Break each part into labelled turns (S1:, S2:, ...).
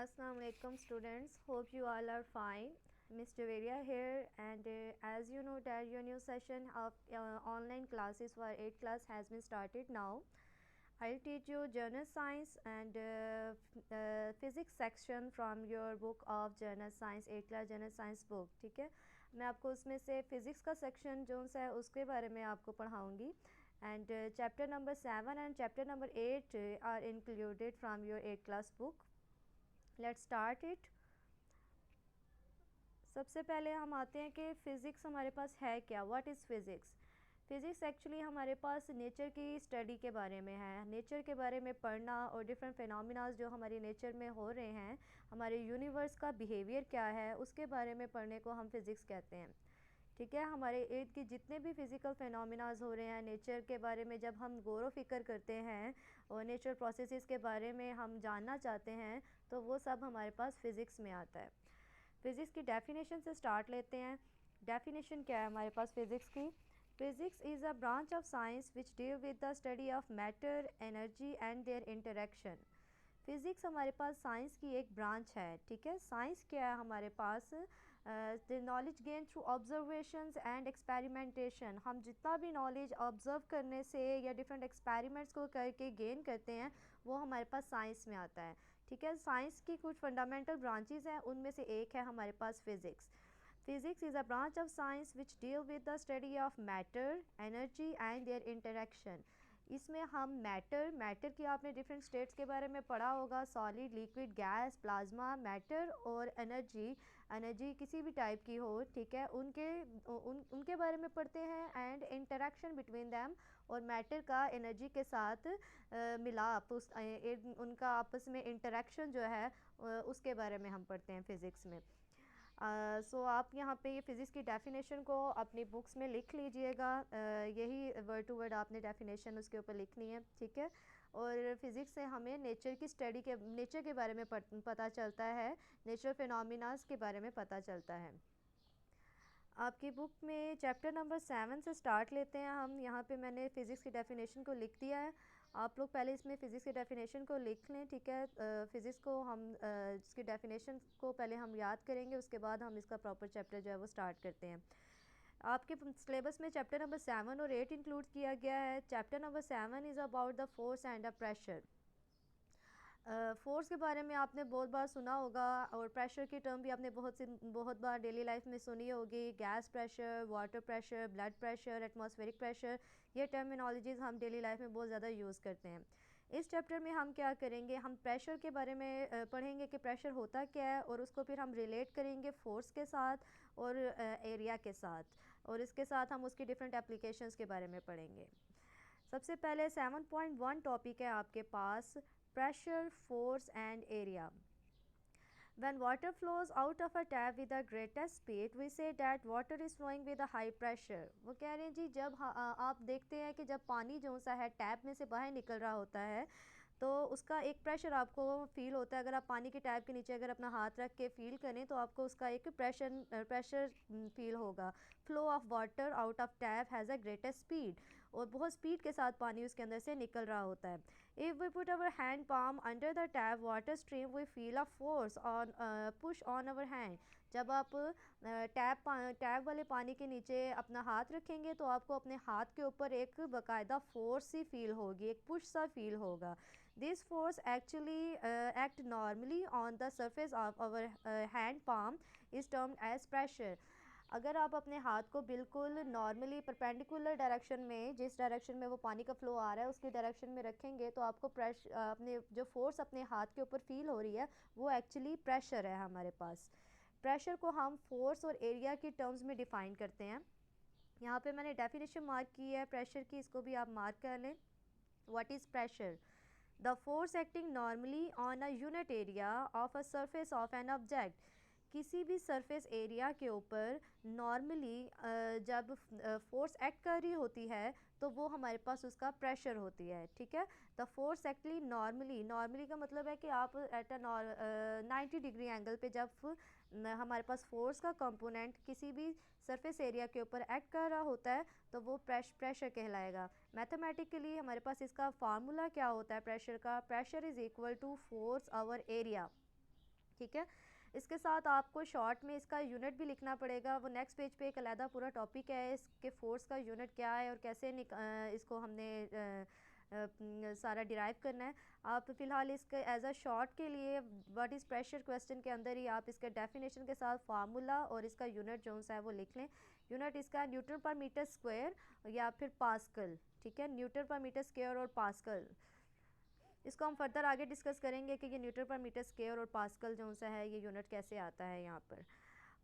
S1: Assalamu alaikum students, hope you all are fine. Miss Javeria here, and as you know that your new session of online classes for 8th class has been started now. I'll teach you general science and physics section from your book of general science 8th class general science book. ठीक है, मैं आपको उसमें से physics का section जो सा है उसके बारे में आपको पढ़ाऊँगी. And chapter number 7 and chapter number 8 are included from your 8th class book. Let's start it. सबसे पहले हम आते हैं कि फ़िज़िक्स हमारे पास है क्या. What is physics. Physics actually हमारे पास नेचर की स्टडी के बारे में है. नेचर के बारे में पढ़ना और डिफरेंट फिनोमिनाज जो हमारी नेचर में हो रहे हैं, हमारे यूनिवर्स का बिहेवियर क्या है, उसके बारे में पढ़ने को हम फ़िज़िक्स कहते हैं. ठीक है, हमारे इर्द गिर्द जितने भी फ़िज़िकल फिनोमिनाज हो रहे हैं नेचर के बारे में जब हम गौर व फ़िक्र करते हैं और नेचर प्रोसेसेस के बारे में हम जानना चाहते हैं, तो वो सब हमारे पास फ़िज़िक्स में आता है. फ़िज़िक्स की डेफिनेशन से स्टार्ट लेते हैं. डेफिनेशन क्या है हमारे पास फ़िज़िक्स की. Physics is a branch of science which deal with the study of matter, energy and their interaction. Physics हमारे पास साइंस की एक ब्रांच है. ठीक है, साइंस क्या है हमारे पास. The knowledge gain through observations and experimentation. हम जितना भी नॉलेज ऑब्ज़र्व करने से या डिफरेंट एक्सपेरिमेंट्स को करके गेन करते हैं वो हमारे पास साइंस में आता है. ठीक है, साइंस की कुछ फंडामेंटल ब्रांचेस हैं, उनमें से एक है हमारे पास physics. Physics is a branch of science which deal with the study of matter, energy and their interaction. इसमें हम मैटर की आपने डिफरेंट स्टेट्स के बारे में पढ़ा होगा. Solid, liquid, gas, plasma. Matter और एनर्जी किसी भी टाइप की हो, ठीक है, उनके बारे में पढ़ते हैं. एंड इंटरेक्शन बिटवीन दैम, और मैटर का एनर्जी के साथ मिलाप, उनका आपस में इंटरेक्शन जो है उसके बारे में हम पढ़ते हैं फ़िज़िक्स में. सो आप यहाँ पे ये फ़िज़िक्स की डेफिनेशन को अपनी बुक्स में लिख लीजिएगा. यही वर्ड टू वर्ड आपने डेफिनेशन उसके ऊपर लिखनी है. ठीक है, और फ़िज़िक्स से हमें नेचर के बारे में पता चलता है, नेचुरल फिनोमिनास के बारे में पता चलता है. आपकी बुक में चैप्टर नंबर 7 से स्टार्ट लेते हैं हम. यहाँ पे मैंने फ़िज़िक्स की डेफिनेशन को लिख दिया है. आप लोग पहले इसमें फ़िज़िक्स की डेफिनेशन को लिख लें. ठीक है, फ़िज़िक्स को हम इसकी डेफिनेशन को पहले हम याद करेंगे, उसके बाद हम इसका प्रॉपर चैप्टर जो है वो स्टार्ट करते हैं. आपके सिलेबस में चैप्टर नंबर 7 और 8 इंक्लूड किया गया है. Chapter number 7 is about the force and the pressure. Force के बारे में आपने बहुत बार सुना होगा, और प्रेशर की टर्म भी आपने बहुत बार डेली लाइफ में सुनी होगी. Gas pressure, water pressure, blood pressure, atmospheric pressure, ये टर्मिनोलॉजीज़ हम डेली लाइफ में बहुत ज़्यादा यूज़ करते हैं. इस चैप्टर में हम क्या करेंगे, हम प्रेशर के बारे में पढ़ेंगे कि प्रेशर होता क्या है, और उसको फिर हम रिलेट करेंगे फ़ोर्स के साथ और एरिया के साथ, और इसके साथ हम उसकी डिफरेंट एप्लीकेशंस के बारे में पढ़ेंगे. सबसे पहले 7.1 टॉपिक है आपके पास, pressure, force and area. When water flows out of a tap with the greatest speed, we say that water is flowing with a high pressure. वो कह रहे हैं जी, जब आप देखते हैं कि जब पानी जो सा है टैप में से बाहर निकल रहा होता है, तो उसका एक प्रेशर आपको फ़ील होता है. अगर आप पानी के टैप के नीचे अगर अपना हाथ रख के फ़ील करें तो आपको उसका एक प्रेशर फ़ील होगा. Flow of water out of tap has a greatest speed, और बहुत स्पीड के साथ पानी उसके अंदर से निकल रहा होता है. If we put our hand palm under the tap water stream, we feel a force on push on our hand. जब आप टैप वाले पानी के नीचे अपना हाथ रखेंगे तो आपको अपने हाथ के ऊपर एक बाकायदा फोर्स सी फील होगी, एक पुश सा फील होगा. This force actually act normally on the surface of our hand palm is termed as pressure. अगर आप अपने हाथ को बिल्कुल नॉर्मली परपेंडिकुलर डायरेक्शन में, जिस डायरेक्शन में वो पानी का फ्लो आ रहा है उसकी डायरेक्शन में रखेंगे, तो आपको अपने जो फोर्स अपने हाथ के ऊपर फील हो रही है वो एक्चुअली प्रेशर है हमारे पास. प्रेशर को हम फोर्स और एरिया की टर्म्स में डिफ़ाइन करते हैं. यहाँ पे मैंने डेफिनेशन मार्क की है प्रेशर की, इसको भी आप मार्क कर लें. What is pressure. The force acting normally on a unit area of a surface of an object. किसी भी सरफेस एरिया के ऊपर नॉर्मली जब फोर्स एक्ट कर रही होती है तो वो हमारे पास उसका प्रेशर होती है. ठीक है, द फोर्स एक्टली नॉर्मली का मतलब है कि आप एट अ 90 डिग्री एंगल पे जब हमारे पास फोर्स का कंपोनेंट किसी भी सरफेस एरिया के ऊपर एक्ट कर रहा होता है तो वो प्रेशर कहलाएगा. मैथमेटिकली हमारे पास इसका फार्मूला क्या होता है प्रेशर का. Pressure is equal to force over area. ठीक है। इसके साथ आपको शॉर्ट में इसका यूनिट भी लिखना पड़ेगा, वो नेक्स्ट पेज पे एक अलहदा पूरा टॉपिक है इसके फोर्स का यूनिट क्या है और कैसे इसको हमने सारा डिराइव करना है। आप फ़िलहाल इसके एज अ शॉर्ट के लिए व्हाट इज़ प्रेशर क्वेश्चन के अंदर ही आप इसके डेफिनेशन के साथ फार्मूला और इसका यूनिट जो सा है वो लिख लें। यूनिट इसका न्यूटन पर मीटर स्क्वायर या फिर पास्कल, ठीक है, न्यूटन पर मीटर स्क्वायर और पास्कल। इसको हम फर्दर आगे डिस्कस करेंगे कि ये न्यूटन पर मीटर स्क्वायर और पास्कल जो सा है ये यूनिट कैसे आता है यहाँ पर।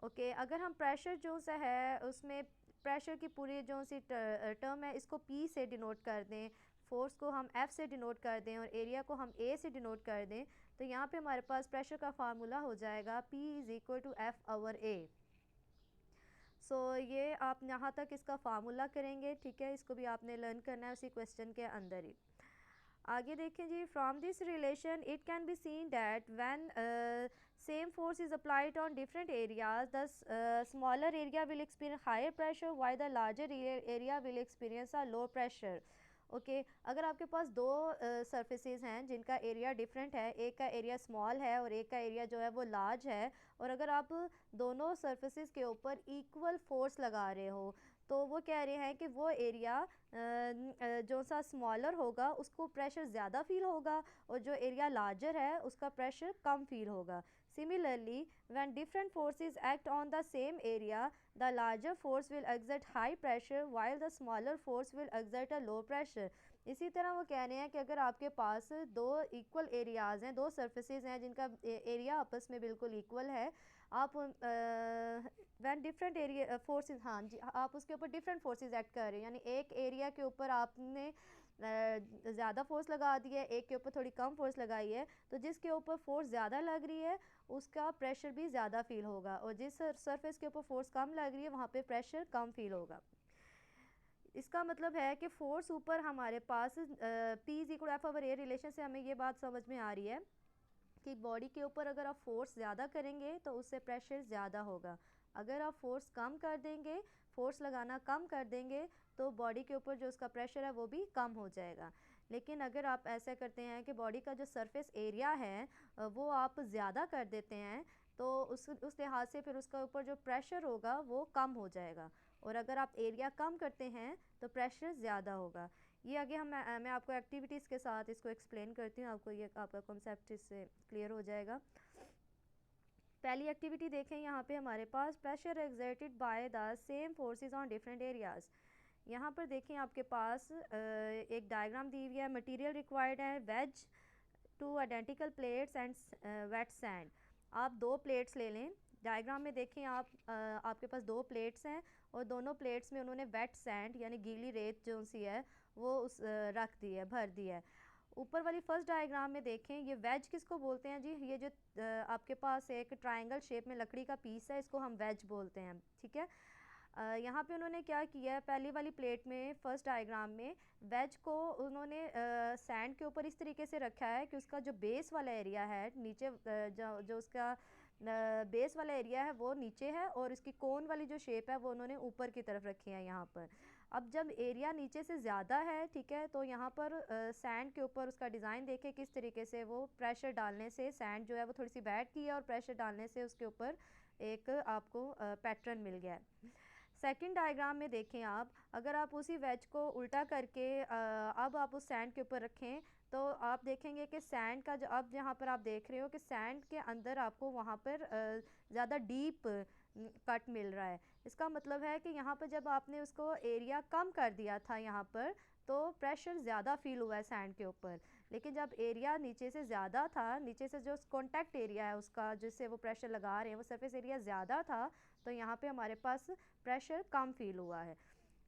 S1: ओके, अगर हम प्रेशर जो सा है उसमें प्रेशर की पूरी जो सी टर्म है इसको पी से डिनोट कर दें, फोर्स को हम एफ से डिनोट कर दें और एरिया को हम ए से डिनोट कर दें, तो यहाँ पे हमारे पास प्रेशर का फार्मूला हो जाएगा P is equal to F over A. So ये आप यहाँ तक इसका फार्मूला करेंगे, ठीक है, इसको भी आपने लर्न करना है उसी क्वेश्चन के अंदर ही। आगे देखें जी, from this relation it can be seen that when same force is applied on different areas the smaller area will experience higher pressure while the larger area will experience a low pressure. Okay, अगर आपके पास दो surfaces हैं जिनका area different है, एक का area small है और एक का एरिया जो है वो लार्ज है, और अगर आप दोनों सरफेसेस के ऊपर इक्वल फोर्स लगा रहे हो तो वो कह रहे हैं कि वो एरिया जो सा स्मॉलर होगा उसको प्रेशर ज़्यादा फील होगा और जो एरिया लार्जर है उसका प्रेशर कम फील होगा। Similarly when different forces act on the same area the larger force will exert high pressure while the smaller force will exert a low pressure. इसी तरह वो कह रहे हैं कि अगर आपके पास दो इक्वल एरियाज़ हैं, दो सरफेसेस हैं जिनका एरिया आपस में बिल्कुल इक्वल है, आप वैन डिफरेंट एरिया फोर्सेस, हाँ जी, आप उसके ऊपर डिफरेंट फोर्सेस एक्ट कर रहे हैं, यानी एक एरिया के ऊपर आपने ज़्यादा फोर्स लगा दी है, एक के ऊपर थोड़ी कम फोर्स लगाई है, तो जिसके ऊपर फोर्स ज़्यादा लग रही है उसका प्रेशर भी ज़्यादा फील होगा और जिस सरफेस के ऊपर फोर्स कम लग रही है वहाँ पे प्रेशर कम फील होगा। इसका मतलब है कि फोर्स ऊपर हमारे पास P is equal F over A relation से हमें ये बात समझ में आ रही है कि बॉडी के ऊपर अगर आप फोर्स ज़्यादा करेंगे तो उससे प्रेशर ज़्यादा होगा, अगर आप फोर्स कम कर देंगे, फोर्स लगाना कम कर देंगे, तो बॉडी के ऊपर जो उसका प्रेशर है वो भी कम हो जाएगा। लेकिन अगर आप ऐसा करते हैं कि बॉडी का जो सरफेस एरिया है वो आप ज़्यादा कर देते हैं तो उस लिहाज से फिर उसका ऊपर जो प्रेशर होगा वो कम हो जाएगा, और अगर आप एरिया कम करते हैं तो प्रेशर ज़्यादा होगा। ये आगे मैं आपको एक्टिविटीज़ के साथ इसको एक्सप्लेन करती हूँ, आपको ये आपका कॉन्सेप्ट इससे क्लियर हो जाएगा। पहली एक्टिविटी देखें, यहाँ पे हमारे पास pressure exerted by the same forces on different areas. यहाँ पर देखें आपके पास एक डायग्राम दी हुई है, मटेरियल रिक्वायर्ड है wedge two identical plates and wet sand. आप दो प्लेट्स ले लें, डायग्राम में देखें आप आपके पास दो प्लेट्स हैं और दोनों प्लेट्स में उन्होंने वेट सैंड यानी गीली रेत जो सी है वो रख दी है, भर दी है। ऊपर वाली फर्स्ट डायग्राम में देखें, ये वेज किसको बोलते हैं जी, ये जो आपके पास एक ट्रायंगल शेप में लकड़ी का पीस है इसको हम वेज बोलते हैं, ठीक है। यहाँ पे उन्होंने क्या किया है, पहली वाली प्लेट में फर्स्ट डायग्राम में वेज को उन्होंने सैंड के ऊपर इस तरीके से रखा है कि उसका जो बेस वाला एरिया है नीचे जो उसका बेस वाला एरिया है वो नीचे है और इसकी कोन वाली जो शेप है वो उन्होंने ऊपर की तरफ रखी है यहाँ पर। अब जब एरिया नीचे से ज़्यादा है, ठीक है, तो यहाँ पर सैंड के ऊपर उसका डिज़ाइन देखें किस तरीके से वो प्रेशर डालने से सैंड जो है वो थोड़ी सी बैठ की है और प्रेशर डालने से उसके ऊपर एक आपको पैटर्न मिल गया है। सेकंड डायग्राम में देखें आप, अगर आप उसी वेज को उल्टा करके अब आप उस सैंड के ऊपर रखें तो आप देखेंगे कि सैंड का जो अब यहाँ पर आप देख रहे हो कि सैंड के अंदर आपको वहाँ पर ज़्यादा डीप कट मिल रहा है। इसका मतलब है कि यहाँ पर जब आपने उसको एरिया कम कर दिया था यहाँ पर तो प्रेशर ज़्यादा फील हुआ है सैंड के ऊपर, लेकिन जब एरिया नीचे से ज़्यादा था, नीचे से जो कॉन्टैक्ट एरिया है उसका जिससे वो प्रेशर लगा रहे हैं वो सरफेस एरिया ज़्यादा था, तो यहाँ पे हमारे पास प्रेशर कम फील हुआ है,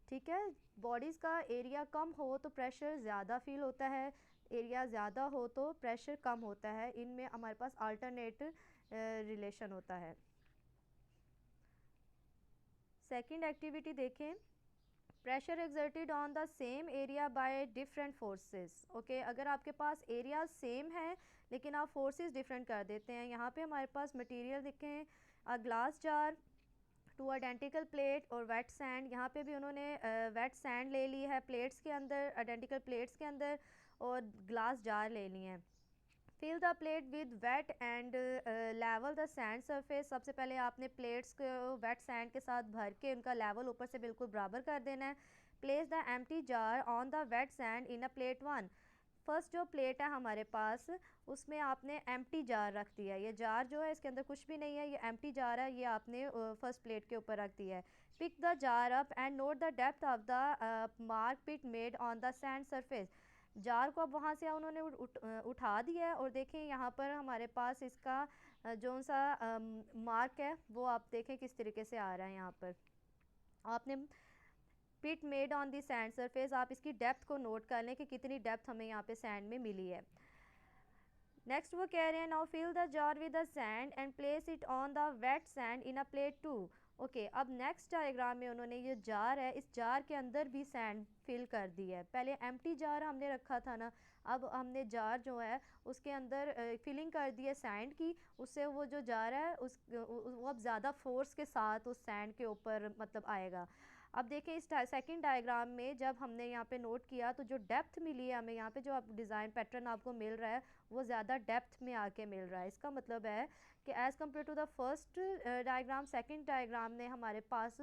S1: ठीक है। बॉडीज़ का एरिया कम हो तो प्रेशर ज़्यादा फील होता है, एरिया ज़्यादा हो तो प्रेशर कम होता है, इनमें हमारे पास अल्टरनेट रिलेशन होता है। सेकंड एक्टिविटी देखें, pressure exerted on the same area by different forces. Okay, अगर आपके पास एरिया सेम है लेकिन आप फोर्सेस डिफरेंट कर देते हैं, यहाँ पे हमारे पास मटेरियल देखें, a glass jar two identical plate और वेट सैंड। यहाँ पे भी उन्होंने वेट सैंड ले ली है प्लेट्स के अंदर, आइडेंटिकल प्लेट्स के अंदर, और ग्लास जार ले ली हैं। Fill the plate with wet and level the sand surface. सबसे पहले आपने प्लेट्स को वेट सैंड के साथ भर के उनका लेवल ऊपर से बिल्कुल बराबर कर देना है। Place the empty jar on the wet sand in a plate one. First जो प्लेट है हमारे पास, उसमें आपने एम्प्टी जार रख दिया है। ये जार जो है इसके अंदर कुछ भी नहीं है, ये एम्प्टी जार है, ये आपने फर्स्ट प्लेट के ऊपर रख दिया है। Pick the jar up and note the depth of the mark pit made on the sand surface. Jar को अब वहाँ से उन्होंने उठा दिया है और देखें यहाँ पर हमारे पास इसका जो सा मार्क है वो आप देखें किस तरीके से आ रहा है। यहाँ पर आपने pit made on the sand surface, आप इसकी डेप्थ को नोट कर लें कि कितनी डेप्थ हमें यहाँ पे सैंड में मिली है। नेक्स्ट वो कह रहे हैं now fill the jar with the sand and place it on the wet sand in a plate two. Okay, अब नेक्स्ट डायग्राम में उन्होंने ये जार है, इस जार के अंदर भी सैंड फिल कर दी है। पहले एम्प्टी जार हमने रखा था ना, अब हमने जार जो है उसके अंदर फिलिंग कर दी है सैंड की। उससे वो जो जार है वो अब ज़्यादा फोर्स के साथ उस सैंड के ऊपर मतलब आएगा। अब देखें इस सेकंड डायग्राम में जब हमने यहाँ पे नोट किया तो जो डेप्थ मिली है हमें यहाँ पे, जो आप डिज़ाइन पैटर्न आपको मिल रहा है वो ज़्यादा डेप्थ में आके मिल रहा है। इसका मतलब है कि as compare to the first diagram, second diagram में हमारे पास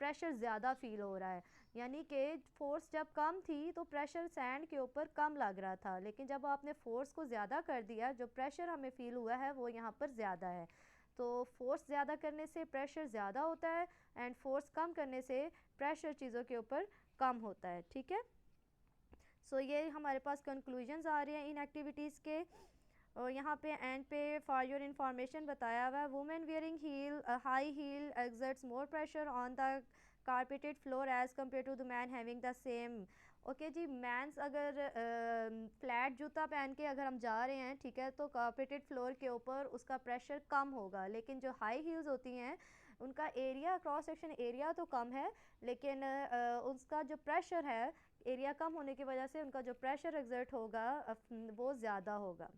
S1: प्रेशर ज़्यादा फील हो रहा है। यानी कि फोर्स जब कम थी तो प्रेशर सैंड के ऊपर कम लग रहा था, लेकिन जब आपने फोर्स को ज़्यादा कर दिया, जो प्रेशर हमें फील हुआ है वो यहाँ पर ज़्यादा है। तो फोर्स ज़्यादा करने से प्रेशर ज़्यादा होता है एंड फोर्स कम करने से प्रेशर चीज़ों के ऊपर कम होता है। ठीक है, सो ये हमारे पास कंक्लूजन्स आ रहे हैं इन एक्टिविटीज़ के। और यहाँ पे एंड पे फॉर योर इंफॉर्मेशन बताया हुआ है, women wearing heel high heel exerts more pressure on the carpeted floor as compare to the man having the same. Okay जी, मैंस अगर फ्लैट जूता पहन के अगर हम जा रहे हैं, ठीक है, तो कारपेटेड फ्लोर के ऊपर उसका प्रेशर कम होगा, लेकिन जो हाई हील्स होती हैं उनका एरिया, क्रॉस सेक्शन एरिया तो कम है, लेकिन उसका जो प्रेशर है, एरिया कम होने की वजह से उनका जो प्रेशर एक्सर्ट होगा वो ज़्यादा होगा।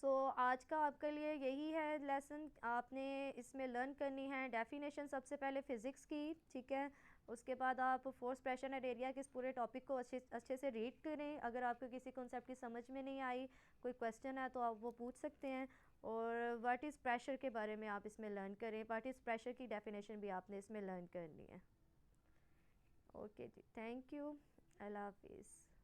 S1: सो आज का आपके लिए यही है लेसन, आपने इसमें लर्न करनी है डेफिनेशन सबसे पहले फ़िज़िक्स की, ठीक है। उसके बाद आप फोर्स, प्रेशर एंड एरिया के इस पूरे टॉपिक को अच्छे से रीड करें। अगर आपको किसी कॉन्सेप्ट की समझ में नहीं आई, कोई क्वेश्चन है तो आप वो पूछ सकते हैं। और व्हाट इज़ प्रेशर के बारे में आप इसमें लर्न करें, व्हाट इज़ प्रेशर की डेफिनेशन भी आपने इसमें लर्न करनी है। ओके जी, थैंक यू, अल्लाह हाफिज़।